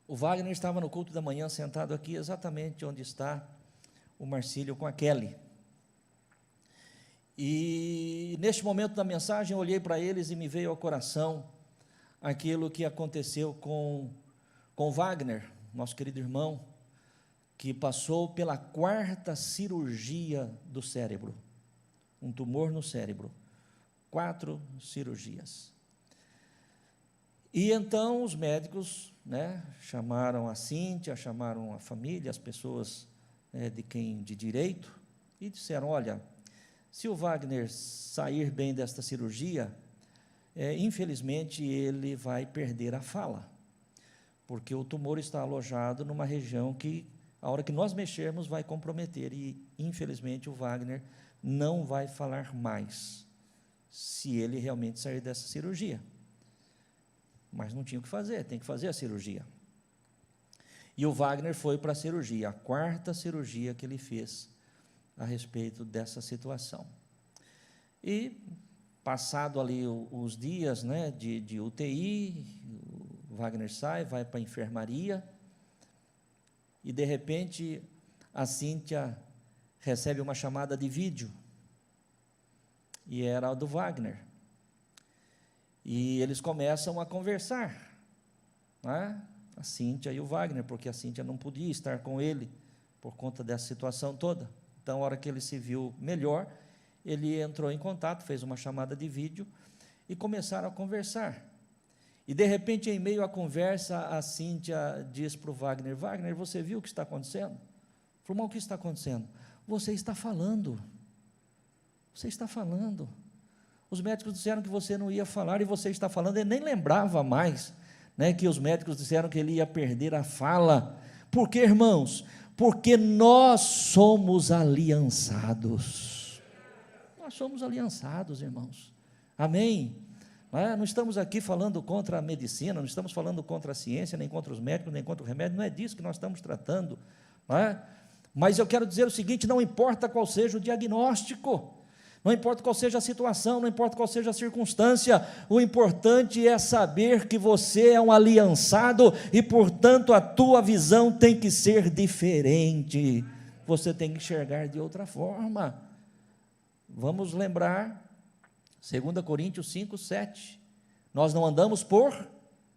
S1: O Wagner estava no culto da manhã, sentado aqui, exatamente onde está o Marcílio com a Kelly. E neste momento da mensagem, eu olhei para eles e me veio ao coração aquilo que aconteceu com Wagner, nosso querido irmão, que passou pela 4ª cirurgia do cérebro, um tumor no cérebro, 4 cirurgias. E então os médicos, né, chamaram a Cíntia, chamaram a família, as pessoas de direito, e disseram: olha, se o Wagner sair bem desta cirurgia, infelizmente ele vai perder a fala, porque o tumor está alojado numa região que, a hora que nós mexermos, vai comprometer, e infelizmente o Wagner não vai falar mais, se ele realmente sair dessa cirurgia. Mas não tinha o que fazer, tem que fazer a cirurgia. E o Wagner foi para a cirurgia, a 4ª cirurgia que ele fez a respeito dessa situação. E, passado ali os dias, né, de UTI, o Wagner sai, vai para a enfermaria, e de repente a Cíntia recebe uma chamada de vídeo, e era a do Wagner, e eles começam a conversar, né, a Cíntia e o Wagner, porque a Cíntia não podia estar com ele, por conta dessa situação toda. Então, a hora que ele se viu melhor, ele entrou em contato, fez uma chamada de vídeo, e começaram a conversar. E, de repente, em meio à conversa, a Cíntia diz para o Wagner: Wagner, você viu o que está acontecendo? Ele falou: mas o que está acontecendo? Você está falando. Você está falando. Os médicos disseram que você não ia falar, e você está falando. Ele nem lembrava mais, né, que os médicos disseram que ele ia perder a fala. Por quê, irmãos? Porque nós somos aliançados. Nós somos aliançados, irmãos. Amém? Não estamos aqui falando contra a medicina, não estamos falando contra a ciência, nem contra os médicos, nem contra o remédio, não é disso que nós estamos tratando. Mas eu quero dizer o seguinte: não importa qual seja o diagnóstico, não importa qual seja a situação, não importa qual seja a circunstância, o importante é saber que você é um aliançado e, portanto, a tua visão tem que ser diferente, você tem que enxergar de outra forma. Vamos lembrar 2 Coríntios 5, 7, nós não andamos por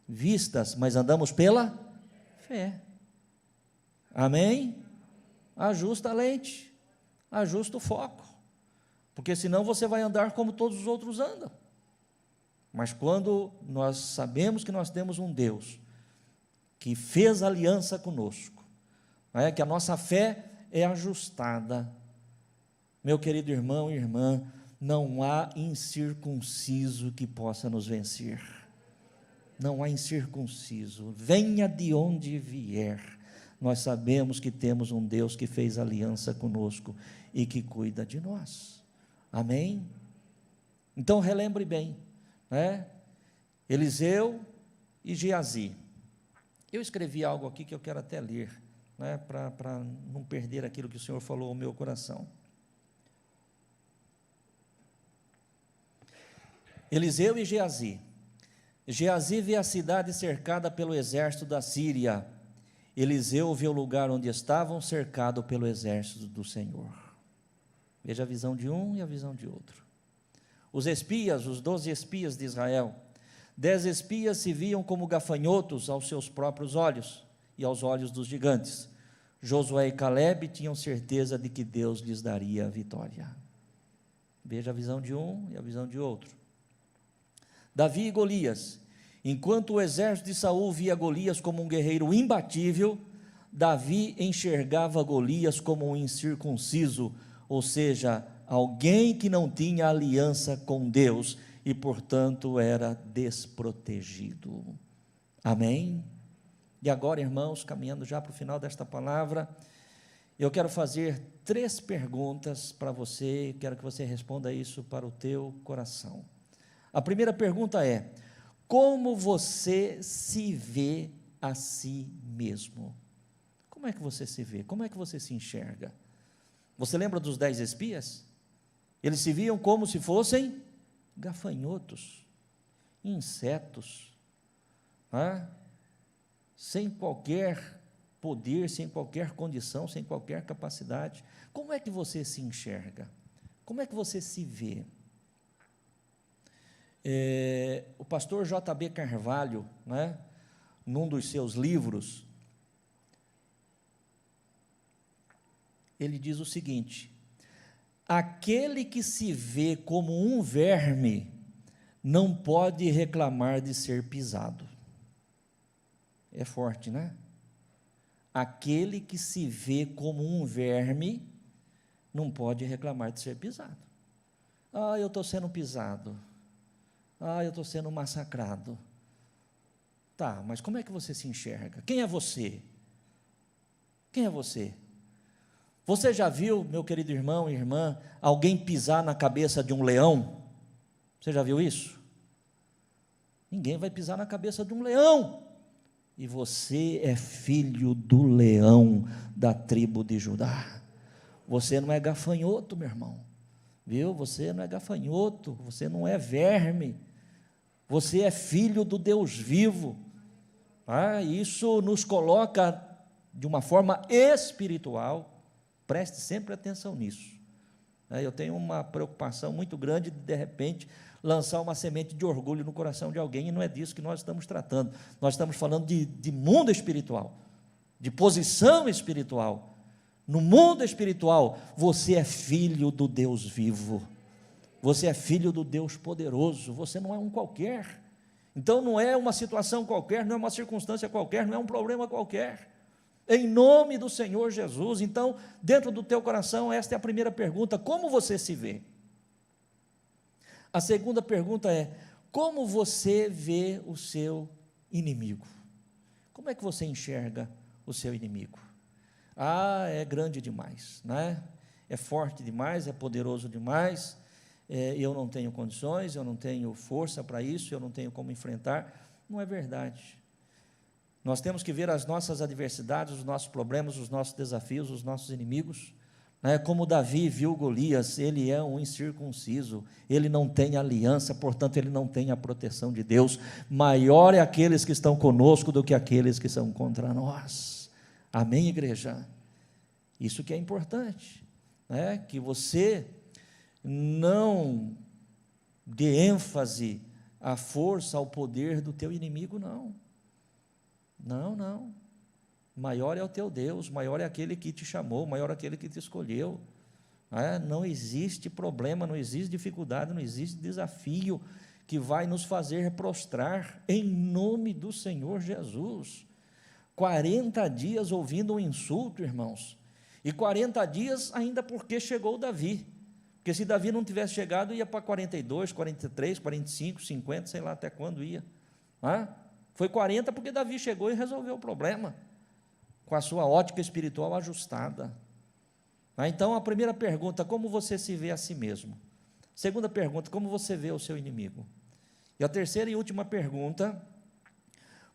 S1: vistas, mas andamos pela fé. Amém? Ajusta a lente, ajusta o foco, porque senão você vai andar como todos os outros andam. Mas quando nós sabemos que nós temos um Deus que fez aliança conosco, que a nossa fé é ajustada, meu querido irmão e irmã, não há incircunciso que possa nos vencer. Não há incircunciso, venha de onde vier, nós sabemos que temos um Deus que fez aliança conosco e que cuida de nós. Amém? Então relembre bem, né? Eliseu e Geazi. Eu escrevi algo aqui que eu quero até ler, né, para não perder aquilo que o Senhor falou ao meu coração. Eliseu e Geazi. Geazi vê a cidade cercada pelo exército da Síria. Eliseu vê o lugar onde estavam cercado pelo exército do Senhor. Veja a visão de um e a visão de outro. Os espias, os 12 espias de Israel, 10 espias se viam como gafanhotos aos seus próprios olhos e aos olhos dos gigantes. Josué e Calebe tinham certeza de que Deus lhes daria a vitória. Veja a visão de um e a visão de outro. Davi e Golias. Enquanto o exército de Saul via Golias como um guerreiro imbatível, Davi enxergava Golias como um incircunciso, ou seja, alguém que não tinha aliança com Deus e, portanto, era desprotegido. Amém? E agora, irmãos, caminhando já para o final desta palavra, eu quero fazer 3 perguntas para você, quero que você responda isso para o teu coração. A primeira pergunta é: como você se vê a si mesmo? Como é que você se vê? Como é que você se enxerga? Você lembra dos 10 espias? Eles se viam como se fossem gafanhotos, insetos, sem qualquer poder, sem qualquer condição, sem qualquer capacidade. Como é que você se enxerga? Como é que você se vê? O pastor J.B. Carvalho, num dos seus livros, ele diz o seguinte: aquele que se vê como um verme não pode reclamar de ser pisado. É forte, né? Aquele que se vê como um verme não pode reclamar de ser pisado. Eu estou sendo pisado. Eu estou sendo massacrado. Tá, mas como é que você se enxerga? Quem é você? Quem é você? Você já viu, meu querido irmão e irmã, alguém pisar na cabeça de um leão? Você já viu isso? Ninguém vai pisar na cabeça de um leão. E você é filho do leão da tribo de Judá. Você não é gafanhoto, meu irmão. Viu? Você não é gafanhoto, você não é verme. Você é filho do Deus vivo. Isso nos coloca de uma forma espiritual. Preste sempre atenção nisso. Eu tenho uma preocupação muito grande de repente, lançar uma semente de orgulho no coração de alguém, e não é disso que nós estamos tratando. Nós estamos falando de mundo espiritual, de posição espiritual. No mundo espiritual, você é filho do Deus vivo. Você é filho do Deus poderoso. Você não é um qualquer. Então, não é uma situação qualquer, não é uma circunstância qualquer, não é um problema qualquer. Em nome do Senhor Jesus. Então, dentro do teu coração, esta é a primeira pergunta: como você se vê? A segunda pergunta é: como você vê o seu inimigo? Como é que você enxerga o seu inimigo? É grande demais, é forte demais, é poderoso demais, eu não tenho condições, eu não tenho força para isso, eu não tenho como enfrentar. Não é verdade. Nós temos que ver as nossas adversidades, os nossos problemas, os nossos desafios, os nossos inimigos, como Davi viu Golias. Ele é um incircunciso, ele não tem aliança, portanto ele não tem a proteção de Deus. Maior é aqueles que estão conosco do que aqueles que são contra nós. Amém, igreja? Isso que é importante, que você não dê ênfase à força, ao poder do teu inimigo, não. Não. Maior é o teu Deus, maior é aquele que te chamou, maior é aquele que te escolheu. Não existe problema, não existe dificuldade, não existe desafio que vai nos fazer prostrar em nome do Senhor Jesus. 40 dias ouvindo um insulto, irmãos, e 40 dias ainda porque chegou Davi, porque se Davi não tivesse chegado, ia para 42, 43, 45, 50, sei lá até quando ia. Foi 40 porque Davi chegou e resolveu o problema, com a sua ótica espiritual ajustada. Então, a primeira pergunta: como você se vê a si mesmo? Segunda pergunta: como você vê o seu inimigo? E a terceira e última pergunta: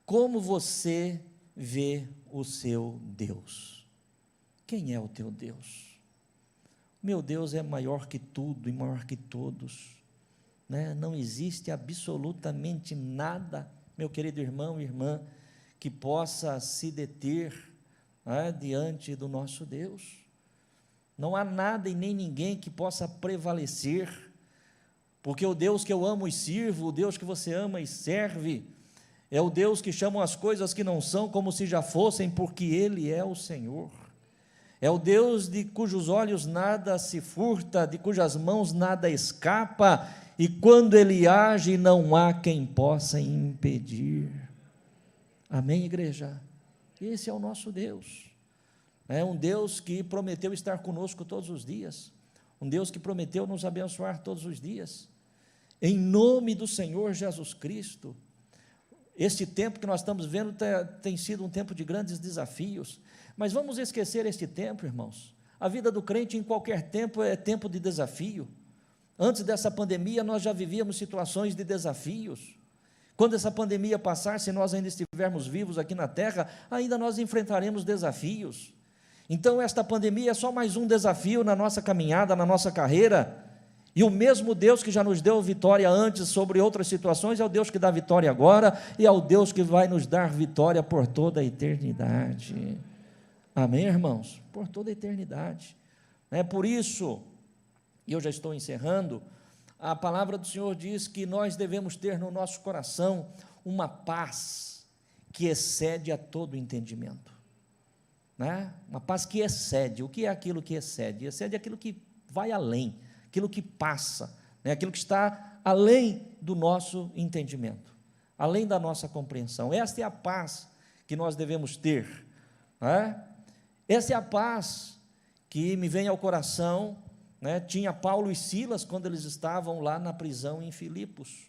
S1: como você vê o seu Deus? Quem é o teu Deus? Meu Deus é maior que tudo e maior que todos, Não existe absolutamente nada, meu querido irmão e irmã, que possa se deter diante do nosso Deus. Não há nada e nem ninguém que possa prevalecer, porque o Deus que eu amo e sirvo, o Deus que você ama e serve, é o Deus que chama as coisas que não são como se já fossem, porque Ele é o Senhor. É o Deus de cujos olhos nada se furta, de cujas mãos nada escapa, e quando Ele age, não há quem possa impedir. Amém, igreja? Esse é o nosso Deus. É um Deus que prometeu estar conosco todos os dias, um Deus que prometeu nos abençoar todos os dias, em nome do Senhor Jesus Cristo. Este tempo que nós estamos vendo tem sido um tempo de grandes desafios, mas vamos esquecer este tempo, irmãos. A vida do crente em qualquer tempo é tempo de desafio. Antes dessa pandemia nós já vivíamos situações de desafios. Quando essa pandemia passar, se nós ainda estivermos vivos aqui na terra, ainda nós enfrentaremos desafios. Então, esta pandemia é só mais um desafio na nossa caminhada, na nossa carreira, e o mesmo Deus que já nos deu vitória antes sobre outras situações, é o Deus que dá vitória agora, e é o Deus que vai nos dar vitória por toda a eternidade. Amém, irmãos? Por toda a eternidade. É por isso, e eu já estou encerrando, a palavra do Senhor diz que nós devemos ter no nosso coração uma paz que excede a todo entendimento, né? Uma paz que excede. O que é aquilo que excede? Excede aquilo que vai além, aquilo que passa, né? Aquilo que está além do nosso entendimento, além da nossa compreensão. Esta é a paz que nós devemos ter, né? Essa é a paz que me vem ao coração, né? Tinha Paulo e Silas quando eles estavam lá na prisão em Filipos,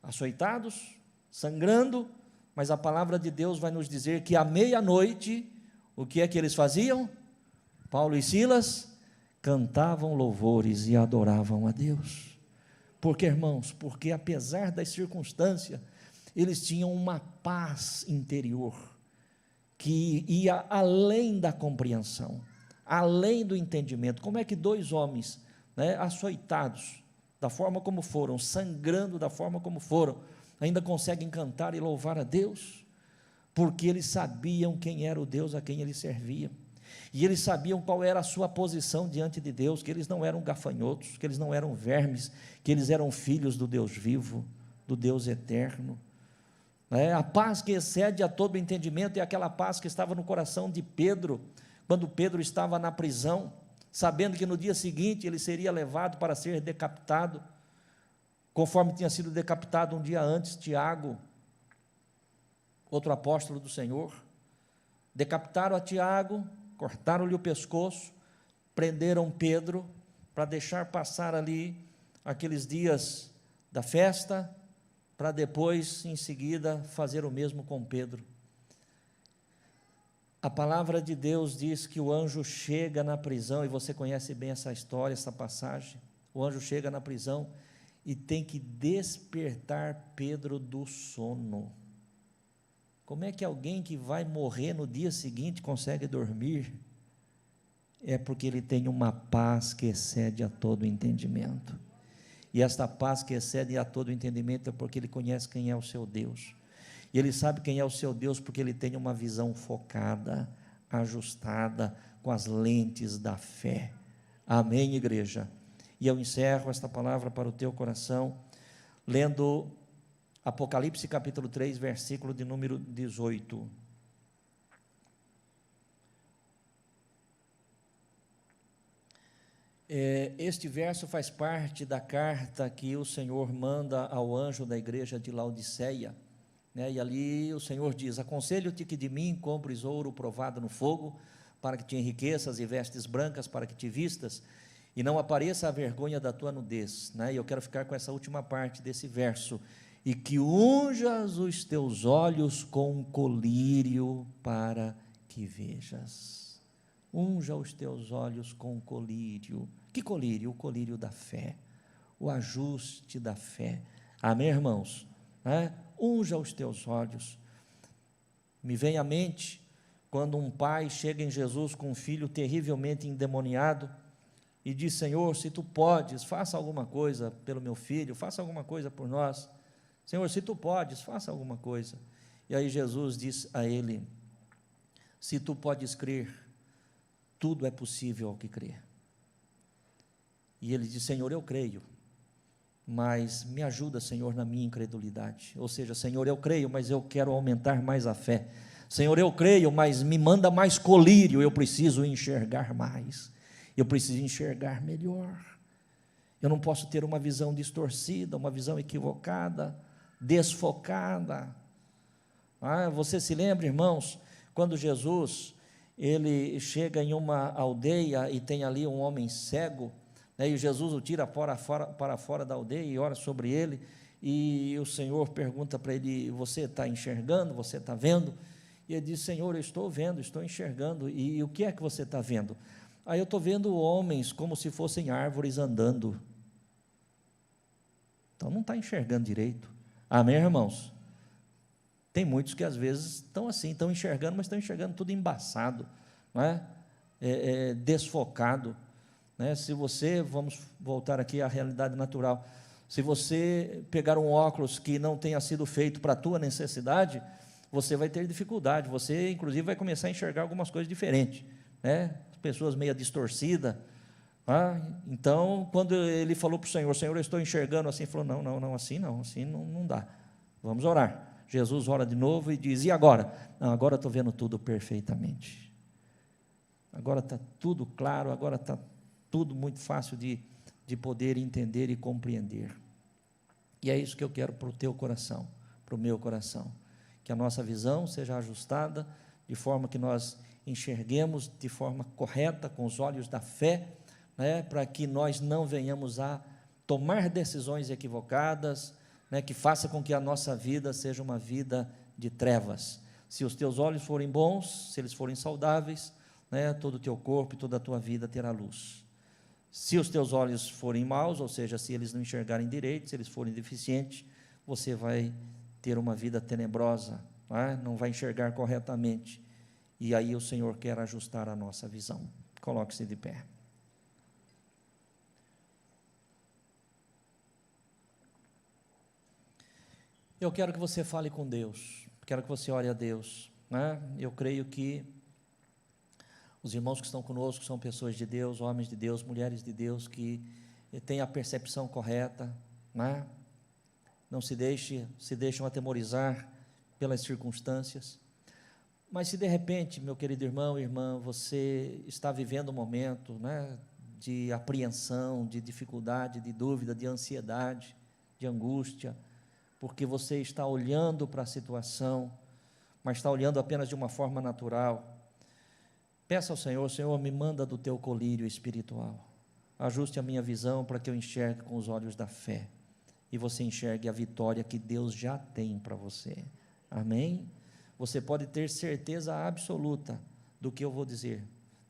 S1: açoitados, sangrando, mas a palavra de Deus vai nos dizer que à meia-noite, o que é que eles faziam? Paulo e Silas cantavam louvores e adoravam a Deus. Por que, irmãos? Porque apesar das circunstâncias, eles tinham uma paz interior, que ia além da compreensão, além do entendimento. Como é que dois homens, né, açoitados, da forma como foram, sangrando da forma como foram, ainda conseguem cantar e louvar a Deus? Porque eles sabiam quem era o Deus a quem eles serviam, e eles sabiam qual era a sua posição diante de Deus, que eles não eram gafanhotos, que eles não eram vermes, que eles eram filhos do Deus vivo, do Deus eterno. A paz que excede a todo entendimento é aquela paz que estava no coração de Pedro, quando Pedro estava na prisão, sabendo que no dia seguinte ele seria levado para ser decapitado, conforme tinha sido decapitado um dia antes Tiago, outro apóstolo do Senhor. Decapitaram a Tiago, cortaram-lhe o pescoço, prenderam Pedro, para deixar passar ali aqueles dias da festa, para depois, em seguida, fazer o mesmo com Pedro. A palavra de Deus diz que o anjo chega na prisão, e você conhece bem essa história, essa passagem. O anjo chega na prisão e tem que despertar Pedro do sono. Como é que alguém que vai morrer no dia seguinte consegue dormir? É porque ele tem uma paz que excede a todo entendimento. E esta paz que excede a todo entendimento é porque ele conhece quem é o seu Deus. E ele sabe quem é o seu Deus porque ele tem uma visão focada, ajustada, com as lentes da fé. Amém, igreja? E eu encerro esta palavra para o teu coração, lendo Apocalipse capítulo 3, versículo de número 18. Este verso faz parte da carta que o Senhor manda ao anjo da igreja de Laodiceia, né? E ali o Senhor diz: aconselho-te que de mim compres ouro provado no fogo, para que te enriqueças, e vestes brancas para que te vistas, e não apareça a vergonha da tua nudez, né? E eu quero ficar com essa última parte desse verso: e que unjas os teus olhos com colírio para que vejas. Unja os teus olhos com colírio. Que colírio? O colírio da fé, o ajuste da fé. Amém, irmãos? Unja os teus olhos. Me vem à mente quando um pai chega em Jesus com um filho terrivelmente endemoniado e diz: Senhor, se tu podes, faça alguma coisa pelo meu filho, faça alguma coisa por nós. Senhor, se tu podes, faça alguma coisa. E aí Jesus diz a ele: se tu podes crer, tudo é possível ao que crê. E ele diz: Senhor, eu creio, mas me ajuda, Senhor, na minha incredulidade. Ou seja, Senhor, eu creio, mas eu quero aumentar mais a fé. Senhor, eu creio, mas me manda mais colírio, eu preciso enxergar mais, eu preciso enxergar melhor. Eu não posso ter uma visão distorcida, uma visão equivocada, desfocada. Você se lembra, irmãos, quando Jesus ele chega em uma aldeia e tem ali um homem cego, né, e Jesus o tira para fora da aldeia e ora sobre ele, e o Senhor pergunta para ele: você está enxergando, você está vendo? E ele diz: Senhor, eu estou vendo, estou enxergando. E o que é que você está vendo? Eu estou vendo homens como se fossem árvores andando. Então não está enxergando direito. Amém, irmãos? Tem muitos que às vezes estão assim, estão enxergando, mas estão enxergando tudo embaçado, não é? Desfocado, né? Se você, vamos voltar aqui à realidade natural, se você pegar um óculos que não tenha sido feito para a tua necessidade, você vai ter dificuldade, você inclusive vai começar a enxergar algumas coisas diferentes, né? Pessoas meio distorcidas. Então, quando ele falou para o Senhor, Senhor, eu estou enxergando assim, ele falou, não, assim não dá, vamos orar. Jesus ora de novo e diz, e agora? Não, agora estou vendo tudo perfeitamente, agora está tudo claro, agora está tudo muito fácil de poder entender e compreender. E é isso que eu quero para o teu coração, para o meu coração, que a nossa visão seja ajustada, de forma que nós enxerguemos de forma correta, com os olhos da fé, né, para que nós não venhamos a tomar decisões equivocadas, né, que faça com que a nossa vida seja uma vida de trevas. Se os teus olhos forem bons, se eles forem saudáveis, né, todo o teu corpo e toda a tua vida terá luz. Se os teus olhos forem maus, ou seja, se eles não enxergarem direito, se eles forem deficientes, você vai ter uma vida tenebrosa, não vai enxergar corretamente. E aí o Senhor quer ajustar a nossa visão. Coloque-se de pé. Eu quero que você fale com Deus, quero que você ore a Deus, né? Eu creio que os irmãos que estão conosco são pessoas de Deus, homens de Deus, mulheres de Deus, que têm a percepção correta, né? Não se deixam atemorizar pelas circunstâncias. Mas se de repente, meu querido irmão e irmã, você está vivendo um momento, né, de apreensão, de dificuldade, de dúvida, de ansiedade, de angústia, porque você está olhando para a situação, mas está olhando apenas de uma forma natural, peça ao Senhor, Senhor, me manda do teu colírio espiritual, ajuste a minha visão para que eu enxergue com os olhos da fé, e você enxergue a vitória que Deus já tem para você, amém? Você pode ter certeza absoluta do que eu vou dizer,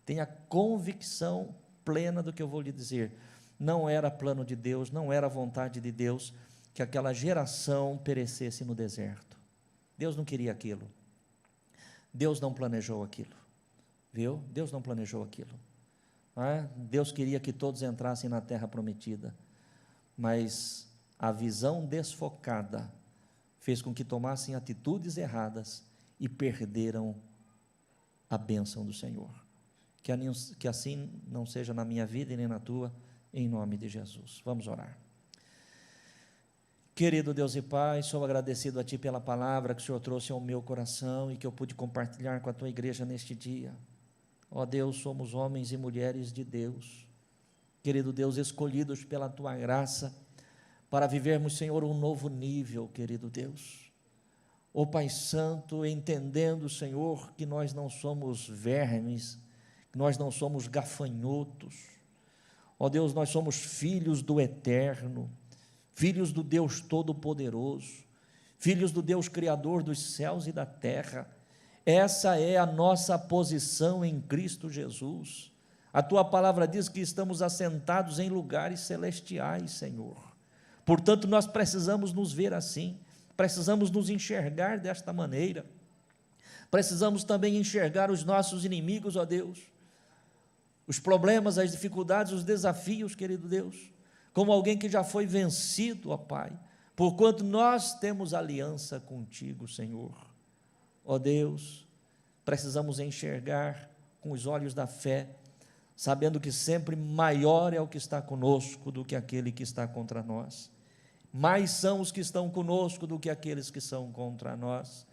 S1: tenha convicção plena do que eu vou lhe dizer, não era plano de Deus, não era vontade de Deus, que aquela geração perecesse no deserto. Deus não queria aquilo, Deus não planejou aquilo, viu? Deus não planejou aquilo, Deus queria que todos entrassem na terra prometida, mas a visão desfocada fez com que tomassem atitudes erradas e perderam a bênção do Senhor. Que assim não seja na minha vida e nem na tua, em nome de Jesus. Vamos orar. Querido Deus e Pai, sou agradecido a Ti pela palavra que o Senhor trouxe ao meu coração e que eu pude compartilhar com a Tua igreja neste dia. Ó Deus, somos homens e mulheres de Deus, querido Deus, escolhidos pela Tua graça, para vivermos, Senhor, um novo nível, querido Deus. Ó Pai Santo, entendendo, Senhor, que nós não somos vermes, que nós não somos gafanhotos, ó Deus, nós somos filhos do Eterno, filhos do Deus Todo-Poderoso, filhos do Deus Criador dos céus e da terra. Essa é a nossa posição em Cristo Jesus. A Tua palavra diz que estamos assentados em lugares celestiais, Senhor. Portanto, nós precisamos nos ver assim, precisamos nos enxergar desta maneira, precisamos também enxergar os nossos inimigos, ó Deus, os problemas, as dificuldades, os desafios, querido Deus, como alguém que já foi vencido, ó Pai, porquanto nós temos aliança contigo, Senhor. Ó Deus, precisamos enxergar com os olhos da fé, sabendo que sempre maior é o que está conosco do que aquele que está contra nós. Mais são os que estão conosco do que aqueles que são contra nós.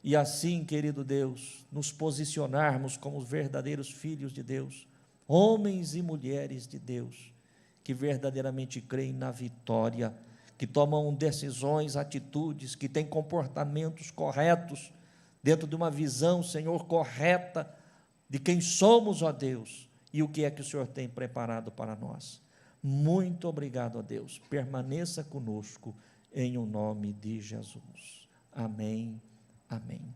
S1: E assim, querido Deus, nos posicionarmos como verdadeiros filhos de Deus, homens e mulheres de Deus, que verdadeiramente creem na vitória, que tomam decisões, atitudes, que têm comportamentos corretos, dentro de uma visão, Senhor, correta, de quem somos, ó Deus, e o que é que o Senhor tem preparado para nós. Muito obrigado, ó Deus, permaneça conosco, em o nome de Jesus. Amém, amém.